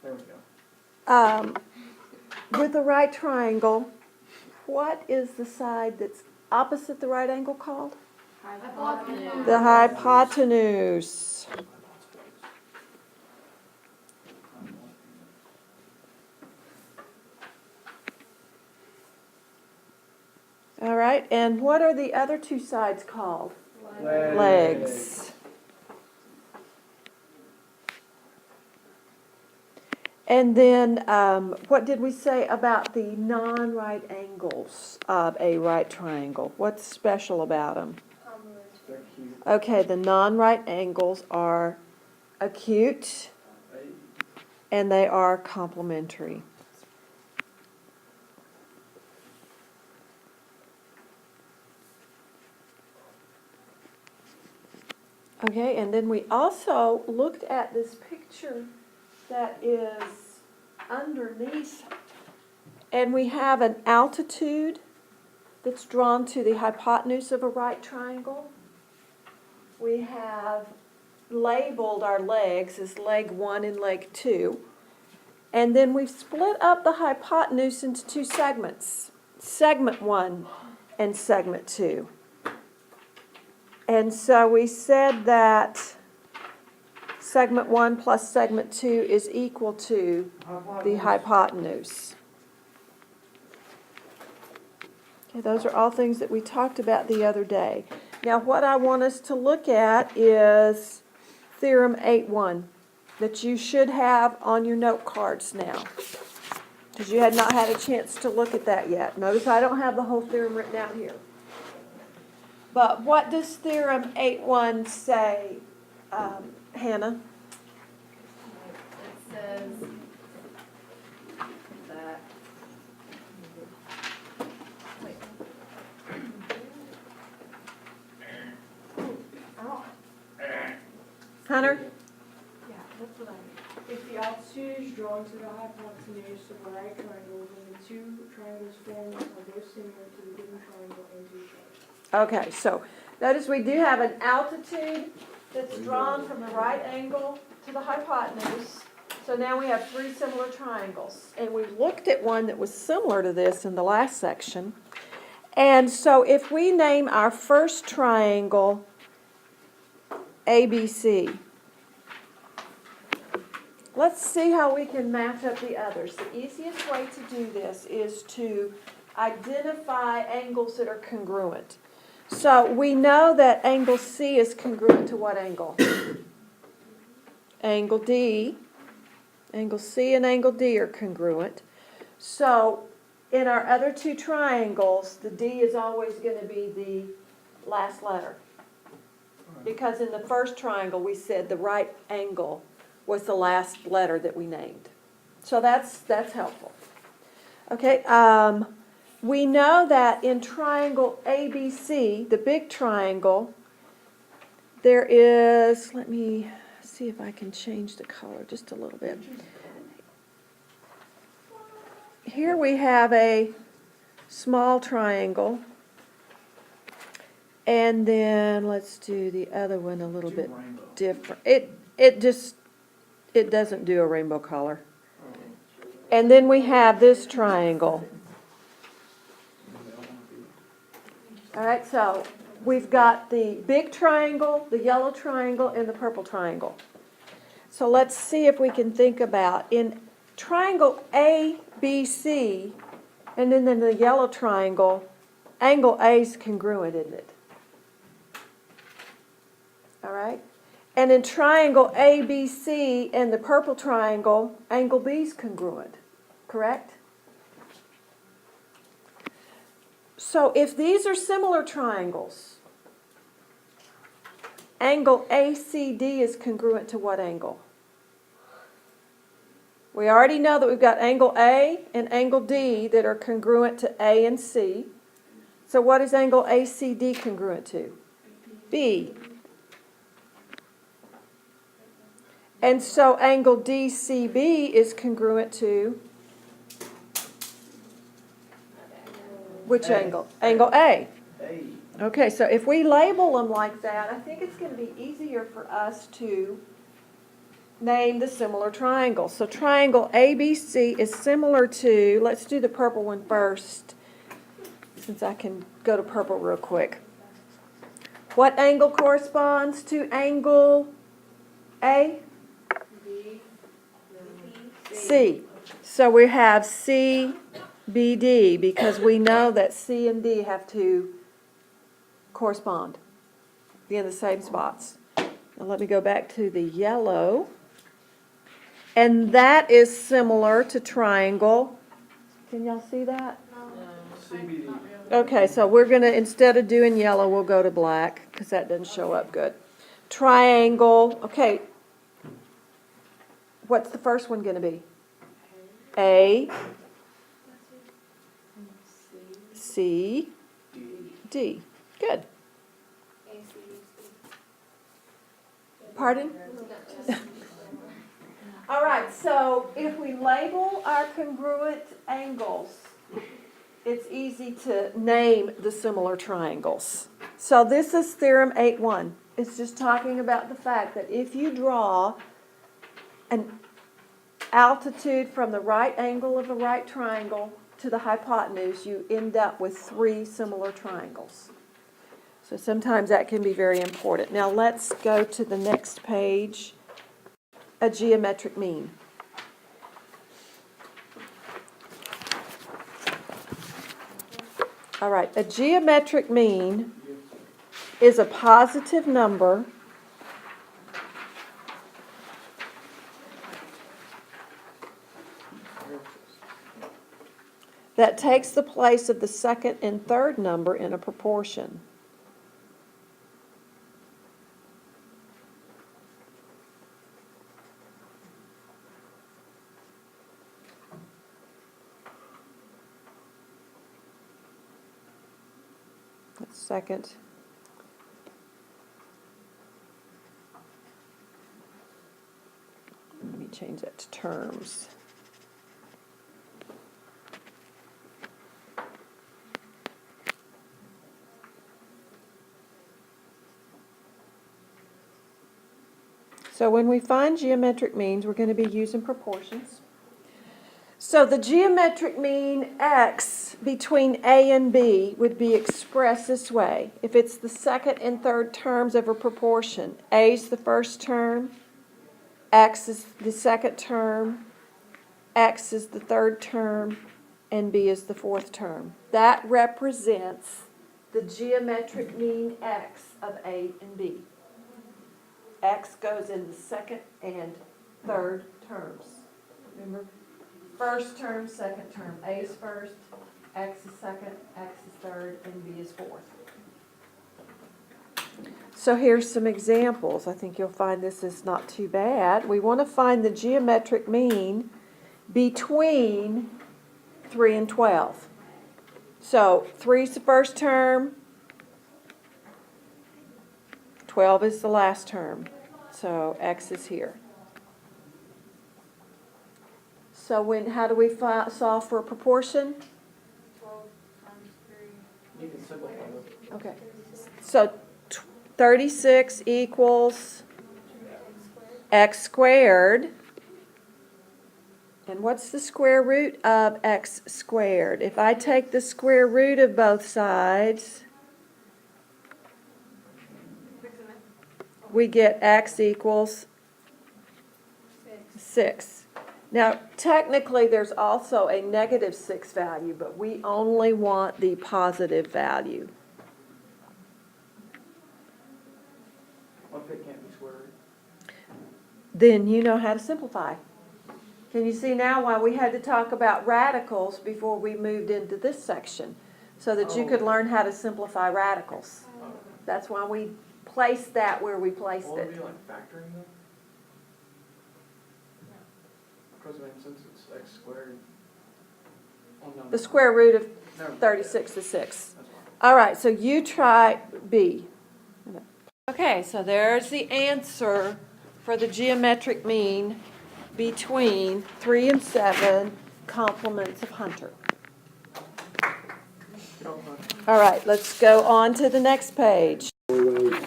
There we go. With a right triangle, what is the side that's opposite the right angle called? Hypotenuse. The hypotenuse. All right, and what are the other two sides called? Legs. And then what did we say about the non-right angles of a right triangle? What's special about them? They're cute. Okay, the non-right angles are acute and they are complementary. Okay, and then we also looked at this picture that is underneath, and we have an altitude that's drawn to the hypotenuse of a right triangle. We have labeled our legs as leg 1 and leg 2. And then we've split up the hypotenuse into two segments, segment 1 and segment 2. And so we said that segment 1 plus segment 2 is equal to the hypotenuse. Okay, those are all things that we talked about the other day. Now what I want us to look at is Theorem 8.1 that you should have on your note cards now, because you had not had a chance to look at that yet. Notice I don't have the whole theorem written out here. But what does Theorem 8.1 say, Hannah? It says that. Wait. Hunter? Yeah, that's what I mean. If the altitude is drawn to the hypotenuse of a right triangle, then the two triangles formed are both similar to the given triangle and to each other. Okay, so notice we do have an altitude that's drawn from the right angle to the hypotenuse. So now we have three similar triangles. And we looked at one that was similar to this in the last section. And so if we name our first triangle ABC, let's see how we can match up the others. The easiest way to do this is to identify angles that are congruent. So we know that angle C is congruent to what angle? Angle D. Angle C and angle D are congruent. So in our other two triangles, the D is always going to be the last letter. Because in the first triangle, we said the right angle was the last letter that we named. So that's helpful. Okay, we know that in triangle ABC, the big triangle, there is, let me see if I can change the color just a little bit. Here we have a small triangle. And then let's do the other one a little bit different. It doesn't do a rainbow color. And then we have this triangle. All right, so we've got the big triangle, the yellow triangle, and the purple triangle. So let's see if we can think about in triangle ABC, and then in the yellow triangle, angle A is congruent, isn't it? All right? And in triangle ABC and the purple triangle, angle B is congruent, correct? So if these are similar triangles, angle ACD is congruent to what angle? We already know that we've got angle A and angle D that are congruent to A and C. So what is angle ACD congruent to? B. And so angle DCB is congruent to which angle? Angle A. Okay, so if we label them like that, I think it's going to be easier for us to name the similar triangle. So triangle ABC is similar to, let's do the purple one first, since I can go to purple real quick. What angle corresponds to angle A? C. So we have CBD because we know that C and D have to correspond, be in the same spots. Now let me go back to the yellow. And that is similar to triangle. Can y'all see that? CBD. Okay, so we're going to, instead of doing yellow, we'll go to black because that doesn't show up good. Triangle, okay. What's the first one going to be? A, C, D. Good. Pardon? All right, so if we label our congruent angles, it's easy to name the similar triangles. So this is theorem 8.1. It's just talking about the fact that if you draw an altitude from the right angle of a right triangle to the hypotenuse, you end up with 3 similar triangles. So sometimes that can be very important. Now let's go to the next page, a geometric mean. All right, a geometric mean is a positive number that takes the place of the second and third number in a proportion. Second. Let me change that to terms. So when we find geometric means, we're going to be using proportions. So the geometric mean x between A and B would be expressed this way. If it's the second and third terms of a proportion, A is the first term, x is the second term, x is the third term, and B is the fourth term. That represents the geometric mean x of A and B. X goes in the second and third terms. Remember? First term, second term. A is first, X is second, X is third, and B is fourth. So here's some examples. I think you'll find this is not too bad. We want to find the geometric mean between 3 and 12. So 3 is the first term, 12 is the last term. So X is here. So how do we solve for a proportion? 12 times 3. You can simplify it. Okay. So 36 equals x squared. And what's the square root of x squared? If I take the square root of both sides, we get x equals 6. Now, technically, there's also a negative 6 value, but we only want the positive value. What if it can't be square root? Then you know how to simplify. Can you see now why we had to talk about radicals before we moved into this section? So that you could learn how to simplify radicals. That's why we placed that where we placed Will it it. be like factoring them? Because I mean, since it's x squared. Oh, no, The square root of Never mind. 36 is 6. That's fine. All right, so you try B. Okay, so there's the answer for the geometric mean between 3 and 7 complements of Hunter. Don't mind. All right, let's go on to the next page. Oh, no.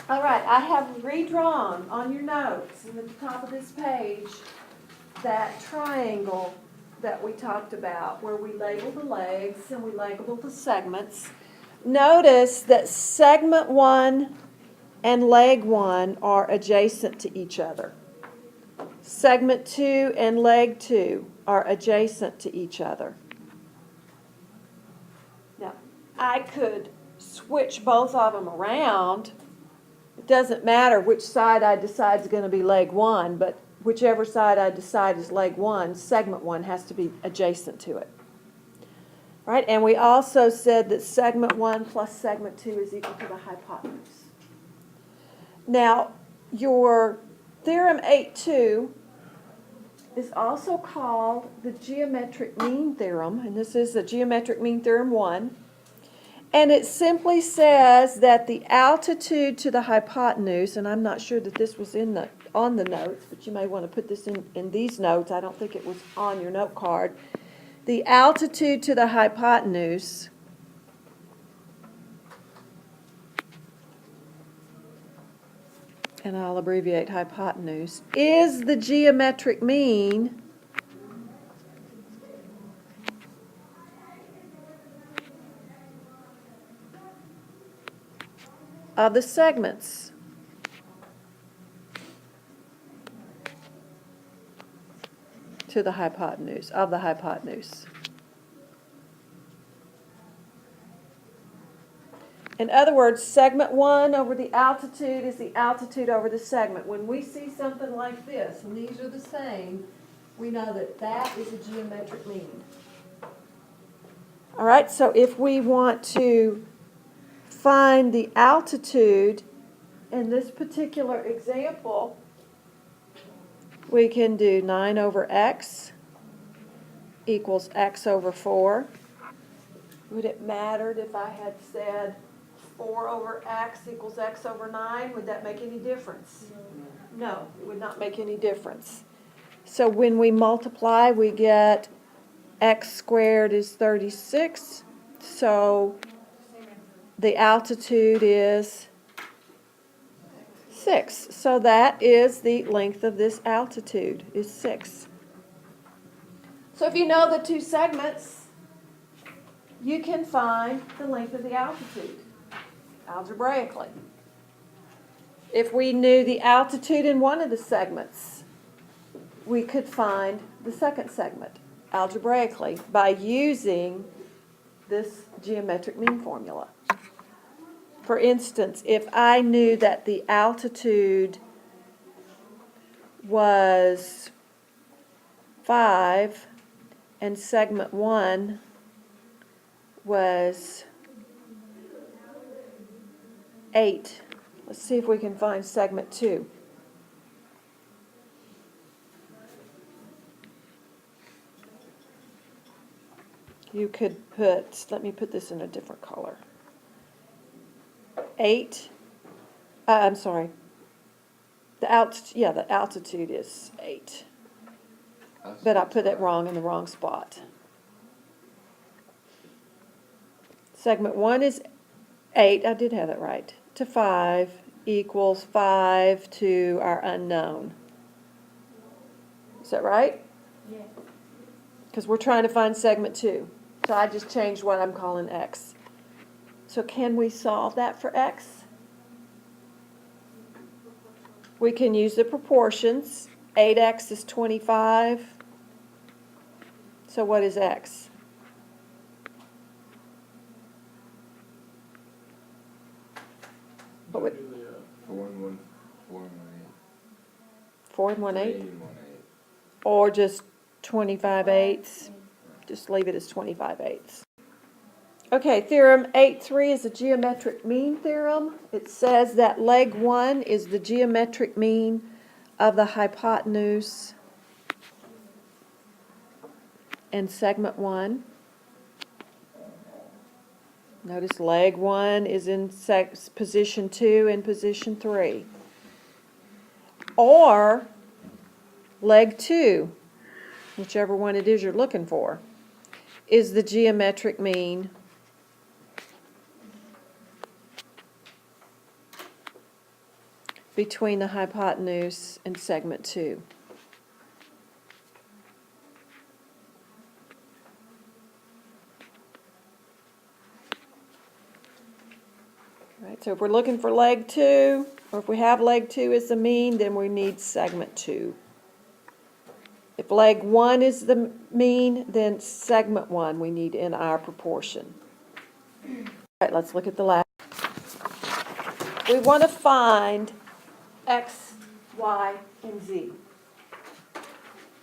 All right, I have redrawn on your notes at the top of this page that triangle that we talked about where we labeled the legs and we labeled the segments. Notice that segment 1 and leg 1 are adjacent to each other. Segment 2 and leg 2 are adjacent to each other. Now, I could switch both of them around. It doesn't matter which side I decide is going to be leg 1, but whichever side I decide is leg 1, segment 1 has to be adjacent to it. Right? And we also said that segment 1 plus segment 2 is equal to the hypotenuse. Now, your theorem 8.2 is also called the geometric mean theorem, and this is the geometric mean theorem 1. And it simply says that the altitude to the hypotenuse, and I'm not sure that this was on the notes, but you may want to put this in these notes. I don't think it was on your note card. The altitude to the hypotenuse and I'll abbreviate hypotenuse, is the geometric mean of the segments to the hypotenuse, of the hypotenuse. In other words, segment 1 over the altitude is the altitude over the segment. When we see something like this, and these are the same, we know that that is a geometric mean. All right, so if we want to find the altitude in this particular example, we can do 9 over x equals x over 4. Would it matter if I had said 4 over x equals x over 9? Would that make any difference? No, it would not make any difference. So when we multiply, we get x squared is 36. So the altitude is 6. So that is the length of this altitude, is 6. So if you know the two segments, you can find the length of the altitude algebraically. If we knew the altitude in one of the segments, we could find the second segment algebraically by using this geometric mean formula. For instance, if I knew that the altitude was 5 and segment 1 was 8. Let's see if we can find segment 2. You could put, let me put this in a different color. 8, I'm sorry. The altitude is 8. But I put it wrong in the wrong spot. Segment 1 is 8, I did have it right, to 5 equals 5 to our unknown. Is that right? Yeah. Because we're trying to find segment 2. So I just changed what I'm calling x. So can we solve that for x? We can use the proportions. 8x is 25. So what is x? What would, 4 and 1, 4 and 1 4 and 1 8. 8? 8 and 1 8. Or just 25 eighths? Just leave it as 25 eighths. Okay, theorem 8.3 is a geometric mean theorem. It says that leg 1 is the geometric mean of the hypotenuse and segment 1. Notice leg 1 is in position 2 and position 3. Or leg 2, whichever one it is you're looking for, is the geometric mean between the hypotenuse and segment 2. Right, so if we're looking for leg 2, or if we have leg 2 as the mean, then we need segment 2. If leg 1 is the mean, then segment 1 we need in our proportion. All right, let's look at the last. We want to find x, y, and z.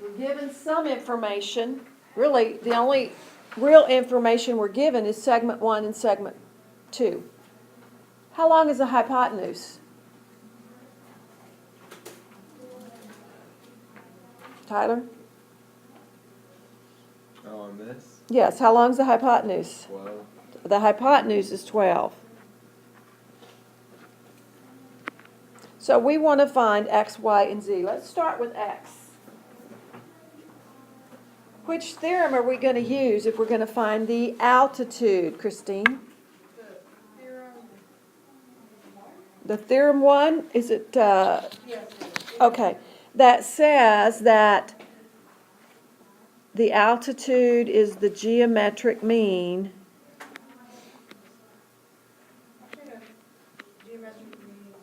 We're given some information. Really, the only real information we're given is segment 1 and segment 2. How long is the hypotenuse? Tyler? Oh, on this? Yes, how long is the hypotenuse? 12. The hypotenuse is 12. So we want to find x, y, and z. Let's start with x. Which theorem are we going to use if we're going to find the altitude, Christine? The theorem. The theorem 1, is it, Yes. okay, that says that the altitude is the geometric mean Geometric mean.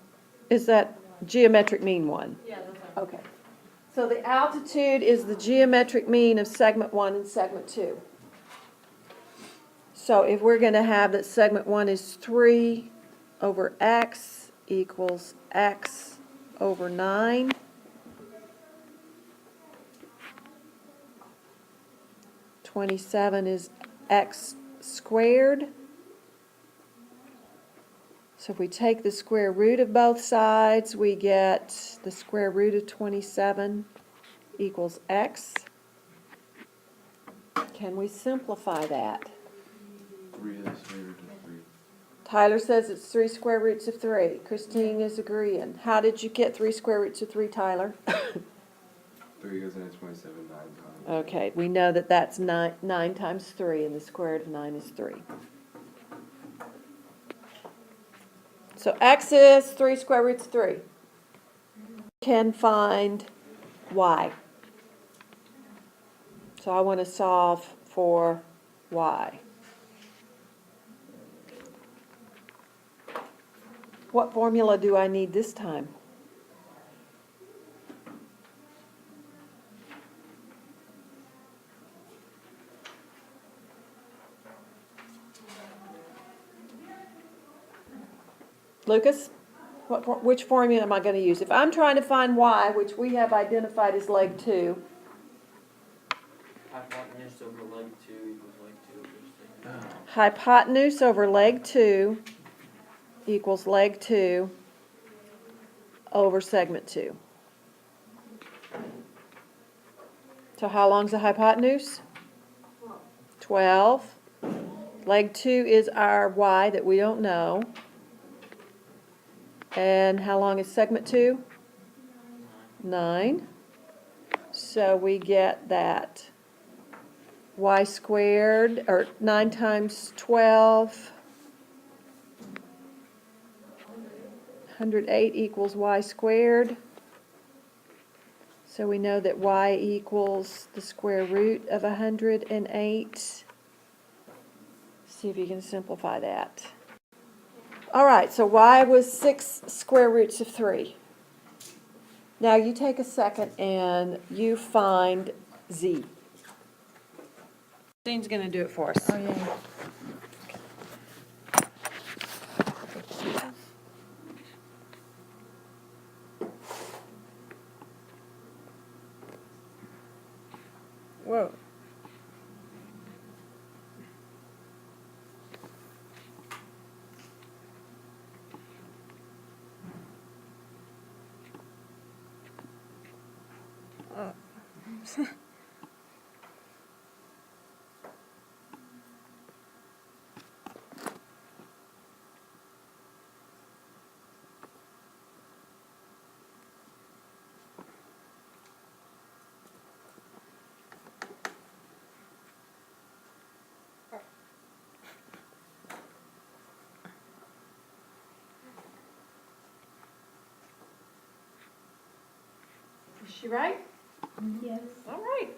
is that geometric mean 1? Yeah, that's right. Okay. So the altitude is the geometric mean of segment 1 and segment 2. So if we're going to have that segment 1 is 3 over x equals x over 9. (27) is x squared. So if we take the square root of both sides, we get the square root of 27 equals x. Can we simplify that? 3 is the square root of 3. Tyler says it's 3 square roots of 3. Christine is agreeing. How did you get 3 square roots of 3, Tyler? 3 goes into 27 9 times. Okay, we know that that's 9 times 3, and the square root of 9 is 3. So x is 3 square roots of 3. Can find y. So I want to solve for y. What formula do I need this time? Lucas, which formula am I going to use? If I'm trying to find y, which we have identified as leg 2, Hypotenuse over leg 2 equals leg 2 over segment. hypotenuse over leg 2 equals leg 2 over segment 2. So how long's the hypotenuse? 12. Leg 2 is our y that we don't know. And how long is segment 2? 9. So we get that y squared, or 9 times 12, 108 equals y squared. So we know that y equals the square root of 108. See if you can simplify that. All right, so y was 6 square roots of 3. Now you take a second and you find z. Dean's going to do it for us. Oh, yeah. Whoa. Is she right? Yes. All right.